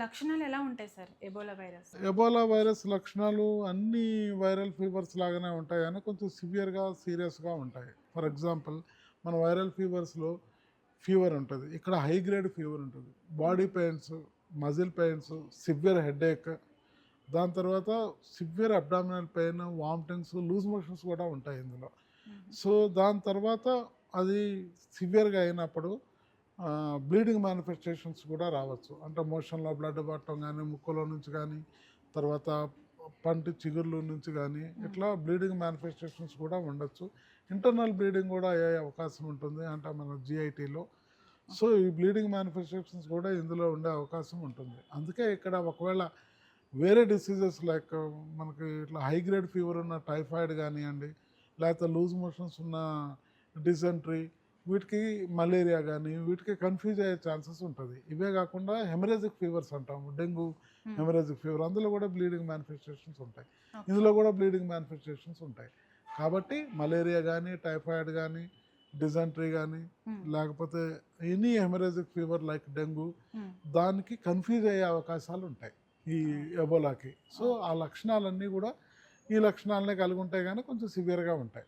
లక్షణాలు ఎలా ఉంటాయి sir Ebola virus? Ebola virus లక్షణాలు అన్ని వైరల్ ఫీవర్స్ లాగానే ఉంటాయి కానీ కొంచెం సివియర్గా సీరియస్గా ఉంటాయి. ఫర్ ఎగ్జాంపుల్ మన వైరల్ ఫీవర్స్లో ఫీవర్ ఉంటుంది, ఇక్కడ హై గ్రేడ్ ఫీవర్ ఉంటుంది, body pains, muscle pains, severe headache, దాని తర్వాత severe abdominal pain, vomitings, loose motions కూడా ఉంటాయి ఇందులో. సో దాని తర్వాత అది సివియర్గా అయినప్పుడు బ్లీడింగ్ మేనిఫెస్టేషన్స్ కూడా రావచ్చు. అంటే మోషన్లో బ్లడ్ పట్టడం కానీ, ముక్కులో నుంచి కానీ, తర్వాత పంటి చిగుర్ల నుంచి కానీ ఇట్లా బ్లీడింగ్ మేనిఫెస్టేషన్స్ కూడా ఉండొచ్చు. ఇంటర్నల్ బ్లీడింగ్ కూడా అయ్యే అవకాశం ఉంటుంది, అంటే మన జిఐటీలో. సో ఈ బ్లీడింగ్ మేనిఫెస్టేషన్స్ కూడా ఇందులో ఉండే అవకాశం ఉంటుంది. అందుకే ఇక్కడ ఒకవేళ వేరే డిసీజెస్ లైక్ మనకి ఇట్లా హై గ్రేడ్ ఫీవర్ ఉన్న టైఫాయిడ్ కానివ్వండి, లేకపోతే లూజ్ మోషన్స్ ఉన్న డిసెంట్రీ, వీటికి మలేరియా కానీ వీటికి కన్ఫ్యూజ్ అయ్యే ఛాన్సెస్ ఉంటుంది. ఇవే కాకుండా హెమరేజిక్ ఫీవర్స్ అంటాము, డెంగ్యూ హెమరేజిక్ ఫీవర్, అందులో కూడా బ్లీడింగ్ మేనిఫెస్టేషన్స్ ఉంటాయి, ఇందులో కూడా బ్లీడింగ్ మేనిఫెస్టేషన్స్ ఉంటాయి. కాబట్టి మలేరియా కానీ, టైఫాయిడ్ కానీ, డిజెంట్రీ కానీ, లేకపోతే any haemorrhagic fever like dengue, దానికి కన్ఫ్యూజ్ అయ్యే అవకాశాలు ఉంటాయి ఈ ఎబోలాకి. సో ఆ లక్షణాలన్నీ కూడా ఈ లక్షణాలనే కలిగి ఉంటాయి కానీ కొంచెం సివియర్గా ఉంటాయి.